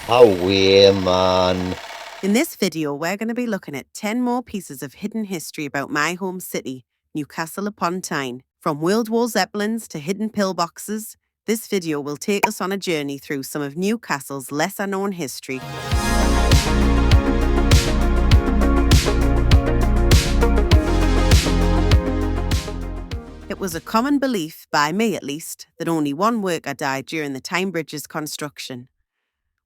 Away, man. In this video, we're going to be looking at 10 more pieces of hidden history about my home city, Newcastle upon Tyne. From World War Zeppelins to hidden pillboxes, this video will take us on a journey through some of Newcastle's lesser-known history. It was a common belief, by me at least, that only one worker died during the Tyne Bridge's construction.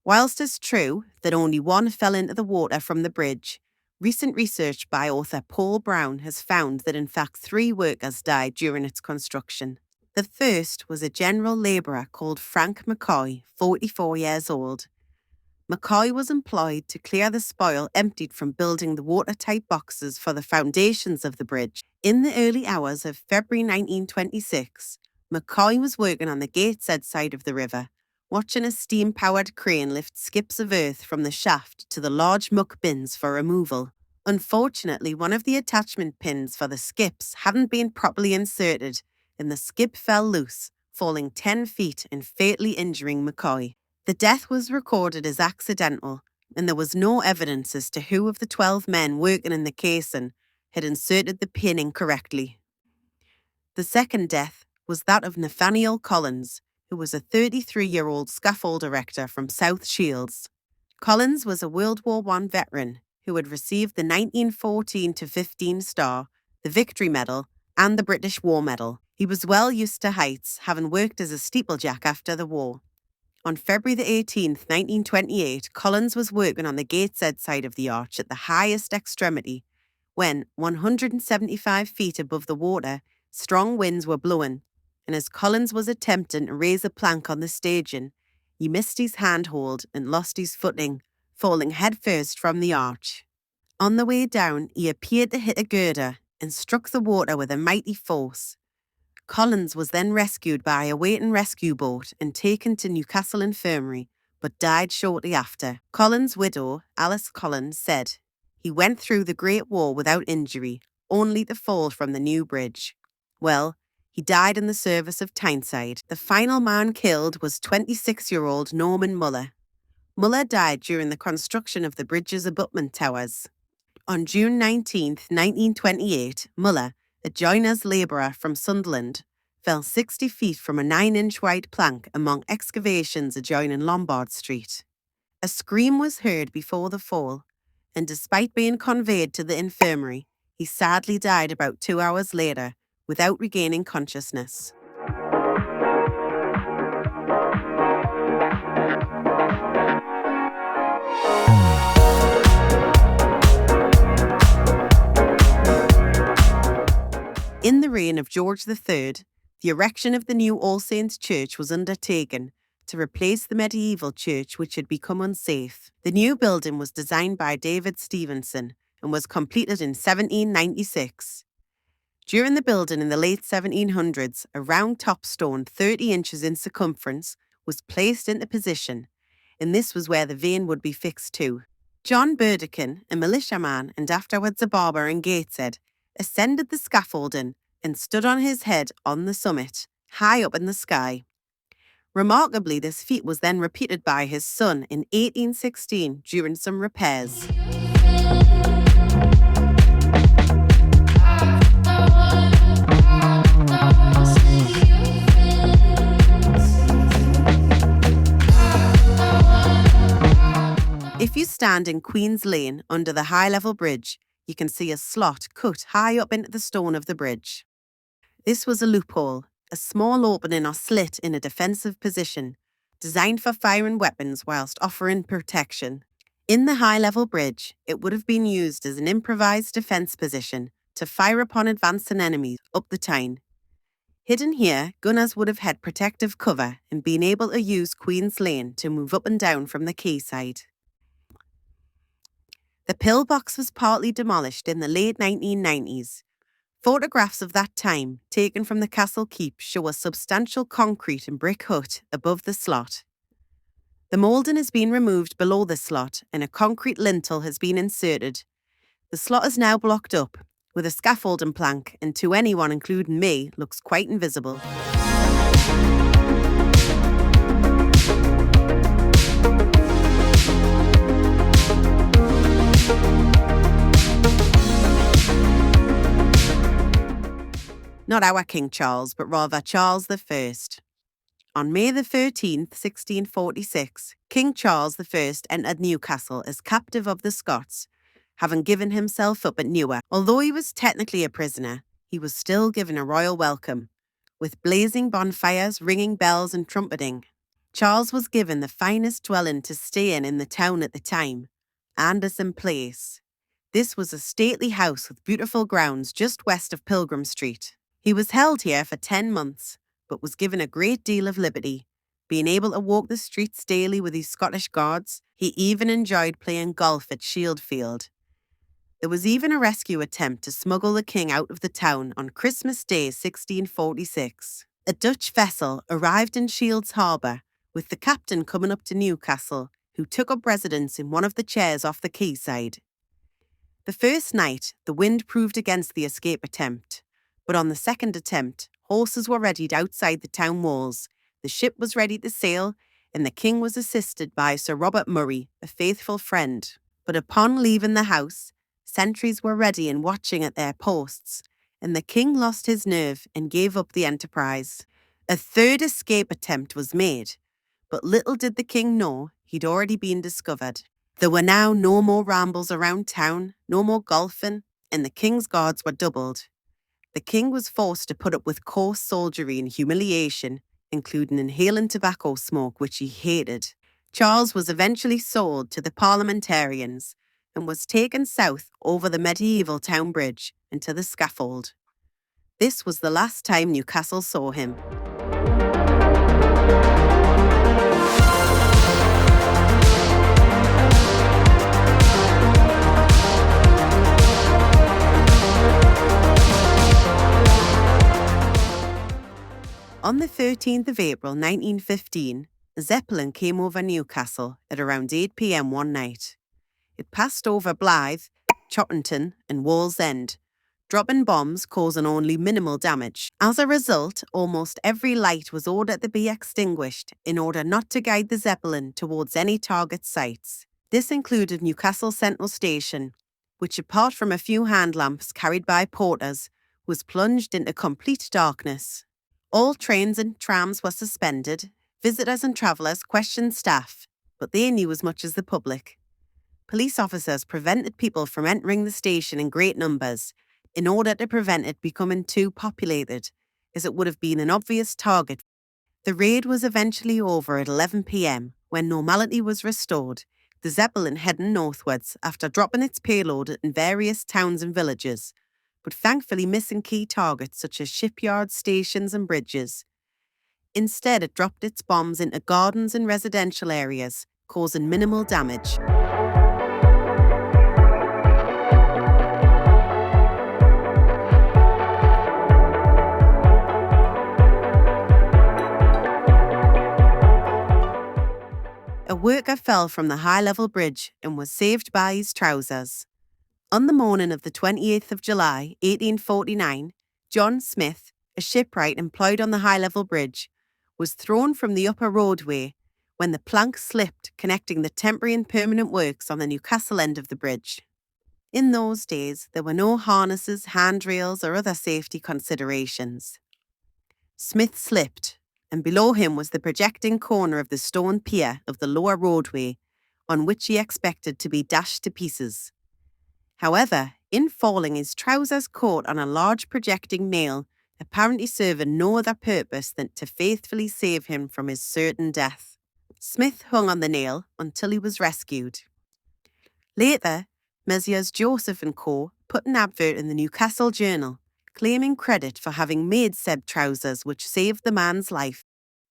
Whilst it's true that only one fell into the water from the bridge, recent research by author Paul Brown has found that in fact 3 workers died during its construction. The first was a general labourer called Frank McCoy, 44 years old. McCoy was employed to clear the spoil emptied from building the watertight boxes for the foundations of the bridge. In the early hours of February 1926, McCoy was working on the Gateshead side of the river, watching a steam-powered crane lift skips of earth from the shaft to the large muck bins for removal. Unfortunately, one of the attachment pins for the skips hadn't been properly inserted, and the skip fell loose, falling 10 feet and fatally injuring McCoy. The death was recorded as accidental, and there was no evidence as to who of the 12 men working in the casing had inserted the pin incorrectly. The second death was that of Nathaniel Collins, who was a 33-year-old scaffold erector from South Shields. Collins was a World War I veteran who had received the 1914-15 Star, the Victory Medal, and the British War Medal. He was well used to heights, having worked as a steeplejack after the war. On February 18, 1928, Collins was working on the Gateshead side of the arch at the highest extremity when, 175 feet above the water, strong winds were blowing, and as Collins was attempting to raise a plank on the staging, he missed his handhold and lost his footing, falling headfirst from the arch. On the way down, he appeared to hit a girder and struck the water with a mighty force. Collins was then rescued by a waiting rescue boat and taken to Newcastle Infirmary, but died shortly after. Collins' widow, Alice Collins, said, "He went through the Great War without injury, only to fall from the new bridge." Well, he died in the service of Tyneside. The final man killed was 26-year-old Norman Muller. Muller died during the construction of the bridge's abutment towers. On June 19, 1928, Muller, a joiner's labourer from Sunderland, fell 60 feet from a 9-inch wide plank among excavations adjoining Lombard Street. A scream was heard before the fall, and despite being conveyed to the infirmary, he sadly died about 2 hours later without regaining consciousness. In the reign of George III, the erection of the new All Saints' Church was undertaken to replace the medieval church which had become unsafe. The new building was designed by David Stevenson and was completed in 1796. During the building in the late 1700s, a round top stone 30 inches in circumference was placed into position, and this was where the vane would be fixed to. John Burdekin, a militiaman and afterwards a barber in Gateshead, ascended the scaffolding and stood on his head on the summit, high up in the sky. Remarkably, this feat was then repeated by his son in 1816 during some repairs. If you stand in Queen's Lane under the high-level bridge, you can see a slot cut high up into the stone of the bridge. This was a loophole, a small opening or slit in a defensive position, designed for firing weapons whilst offering protection. In the high-level bridge, it would have been used as an improvised defence position to fire upon advancing enemies up the Tyne. Hidden here, gunners would have had protective cover and been able to use Queen's Lane to move up and down from the quayside. The pillbox was partly demolished in the late 1990s. Photographs of that time, taken from the castle keep, show a substantial concrete and brick hut above the slot. The moulding has been removed below the slot and a concrete lintel has been inserted. The slot is now blocked up, with a scaffolding plank, and to anyone, including me, looks quite invisible. Not our King Charles, but rather Charles I. On May the 13th, 1646, King Charles I entered Newcastle as captive of the Scots, having given himself up at Newark. Although he was technically a prisoner, he was still given a royal welcome, with blazing bonfires, ringing bells and trumpeting. Charles was given the finest dwelling to stay in the town at the time, Anderson Place. This was a stately house with beautiful grounds just west of Pilgrim Street. He was held here for 10 months, but was given a great deal of liberty, being able to walk the streets daily with his Scottish guards. He even enjoyed playing golf at Shieldfield. There was even a rescue attempt to smuggle the king out of the town on Christmas Day 1646. A Dutch vessel arrived in Shields Harbour, with the captain coming up to Newcastle, who took up residence in one of the chairs off the quayside. The first night, the wind proved against the escape attempt, but on the second attempt, horses were readied outside the town walls, the ship was ready to sail, and the king was assisted by Sir Robert Murray, a faithful friend. But upon leaving the house, sentries were ready and watching at their posts, and the king lost his nerve and gave up the enterprise. A third escape attempt was made, but little did the king know he'd already been discovered. There were now no more rambles around town, no more golfing, and the king's guards were doubled. The king was forced to put up with coarse soldiery and humiliation, including inhaling tobacco smoke, which he hated. Charles was eventually sold to the parliamentarians and was taken south over the medieval Tyne Bridge and to the scaffold. This was the last time Newcastle saw him. On the 13th of April 1915, a Zeppelin came over Newcastle at around 8 p.m. one night. It passed over Blythe, Chottington and Wallsend, dropping bombs causing only minimal damage. As a result, almost every light was ordered to be extinguished in order not to guide the Zeppelin towards any target sites. This included Newcastle Central Station, which apart from a few hand lamps carried by porters, was plunged into complete darkness. All trains and trams were suspended. Visitors and travellers questioned staff, but they knew as much as the public. Police officers prevented people from entering the station in great numbers in order to prevent it becoming too populated, as it would have been an obvious target. The raid was eventually over at 11 p.m, when normality was restored, the Zeppelin heading northwards after dropping its payload in various towns and villages, but thankfully missing key targets such as shipyards, stations and bridges. Instead, it dropped its bombs into gardens and residential areas, causing minimal damage. A worker fell from the high-level bridge and was saved by his trousers. On the morning of the 28th of July, 1849, John Smith, a shipwright employed on the high-level bridge, was thrown from the upper roadway when the plank slipped connecting the temporary and permanent works on the Newcastle end of the bridge. In those days, there were no harnesses, handrails or other safety considerations. Smith slipped, and below him was the projecting corner of the stone pier of the lower roadway, on which he expected to be dashed to pieces. However, in falling, his trousers caught on a large projecting nail, apparently serving no other purpose than to faithfully save him from his certain death. Smith hung on the nail until he was rescued. Later, Messrs. Joseph & Co. put an advert in the Newcastle Journal, claiming credit for having made said trousers which saved the man's life.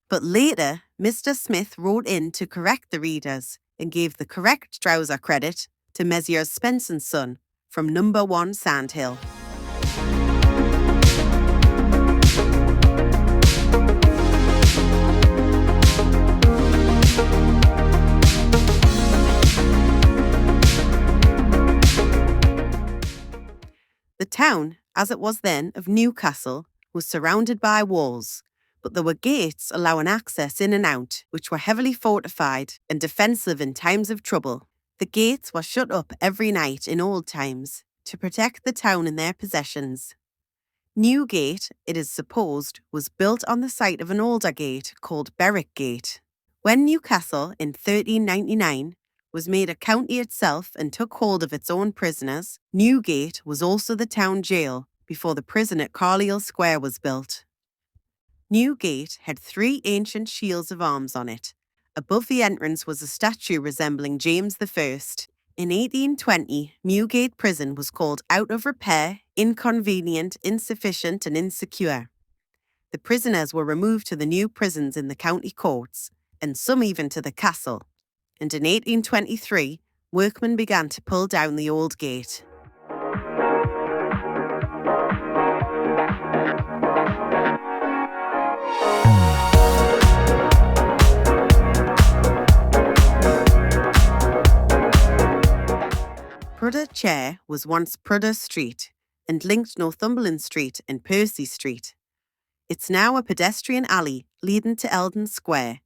But later, Mr. Smith wrote in to correct the readers and gave the correct trouser credit to Messrs. Spence & Son from Number 1 Sandhill. The town, as it was then, of Newcastle, was surrounded by walls, but there were gates allowing access in and out, which were heavily fortified and defensive in times of trouble. The gates were shut up every night in old times to protect the town and their possessions. Newgate, it is supposed, was built on the site of an older gate called Berwick Gate. When Newcastle, in 1399, was made a county itself and took hold of its own prisoners, Newgate was also the town jail before the prison at Carlisle Square was built. Newgate had 3 ancient shields of arms on it. Above the entrance was a statue resembling James I. In 1820, Newgate Prison was called out of repair, inconvenient, insufficient and insecure. The prisoners were removed to the new prisons in the county courts, and some even to the castle. And in 1823, workmen began to pull down the old gate. Prudhoe Chare was once Prudhoe Street and linked Northumberland Street and Percy Street. It's now a pedestrian alley leading to Eldon Square.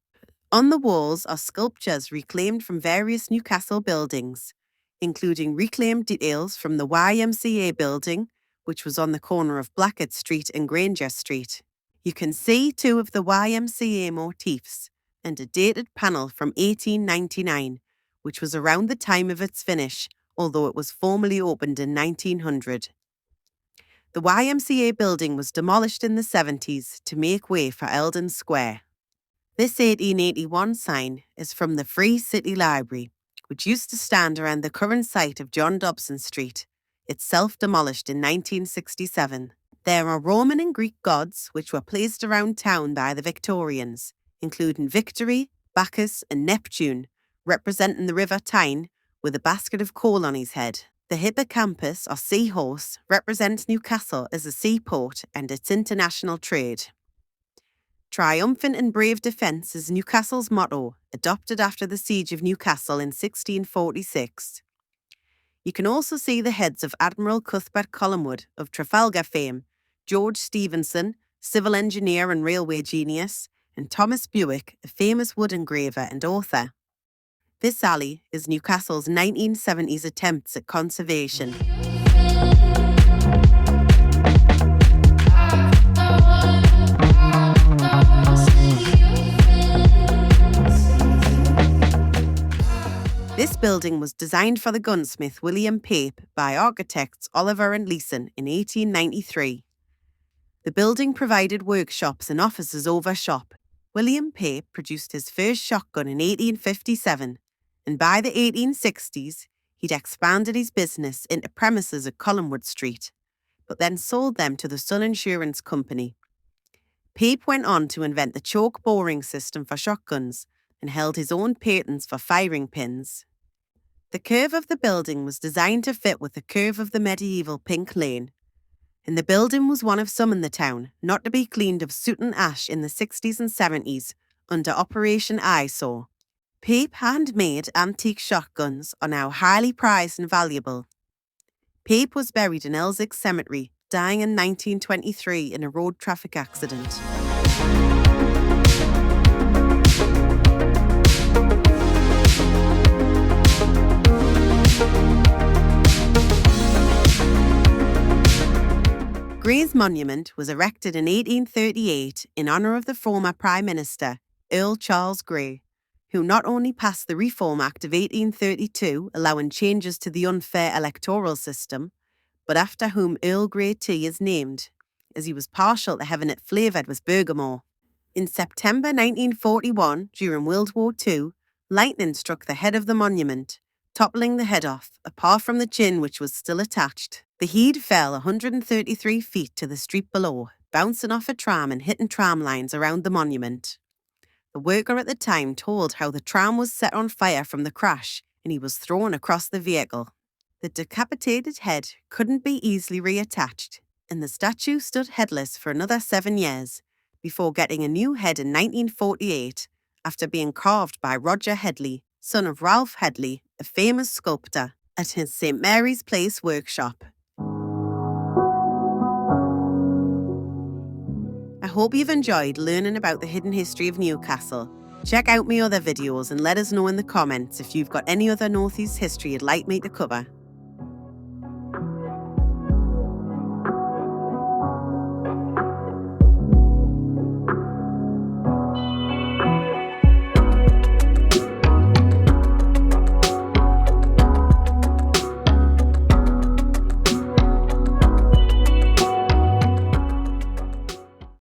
On the walls are sculptures reclaimed from various Newcastle buildings, including reclaimed details from the YMCA building, which was on the corner of Blackett Street and Granger Street. You can see 2 of the YMCA motifs and a dated panel from 1899, which was around the time of its finish, although it was formally opened in 1900. The YMCA building was demolished in the 70s to make way for Eldon Square. This 1881 sign is from the Free City Library, which used to stand around the current site of John Dobson Street, itself demolished in 1967. There are Roman and Greek gods which were placed around town by the Victorians, including Victory, Bacchus and Neptune, representing the River Tyne, with a basket of coal on his head. The hippocampus, or seahorse, represents Newcastle as a seaport and its international trade. Triumphant and brave defence is Newcastle's motto, adopted after the siege of Newcastle in 1646. You can also see the heads of Admiral Cuthbert Collingwood of Trafalgar fame, George Stephenson, civil engineer and railway genius, and Thomas Bewick, a famous wood engraver and author. This alley is Newcastle's 1970s attempts at conservation. This building was designed for the gunsmith William Pape by architects Oliver and Leeson in 1893. The building provided workshops and offices over shop. William Pape produced his first shotgun in 1857, and by the 1860s, he'd expanded his business into premises at Collingwood Street, but then sold them to the Sun Insurance Company. Pape went on to invent the choke boring system for shotguns and held his own patents for firing pins. The curve of the building was designed to fit with the curve of the medieval Pink Lane, and the building was one of some in the town not to be cleaned of soot and ash in the 60s and 70s under Operation Eyesore. Pape handmade antique shotguns are now highly prized and valuable. Pape was buried in Elswick Cemetery, dying in 1923 in a road traffic accident. Grey's monument was erected in 1838 in honour of the former Prime Minister, Earl Charles Grey, who not only passed the Reform Act of 1832 allowing changes to the unfair electoral system, but after whom Earl Grey tea is named, as he was partial to having it flavoured with bergamot. In September 1941, during World War II, lightning struck the head of the monument, toppling the head off, apart from the chin which was still attached. The head fell 133 feet to the street below, bouncing off a tram and hitting tram lines around the monument. The worker at the time told how the tram was set on fire from the crash and he was thrown across the vehicle. The decapitated head couldn't be easily reattached, and the statue stood headless for another 7 years before getting a new head in 1948 after being carved by Roger Headley, son of Ralph Headley, a famous sculptor, at his St Mary's Place workshop. I hope you've enjoyed learning about the hidden history of Newcastle. Check out my other videos and let us know in the comments if you've got any other North East history you'd like me to cover.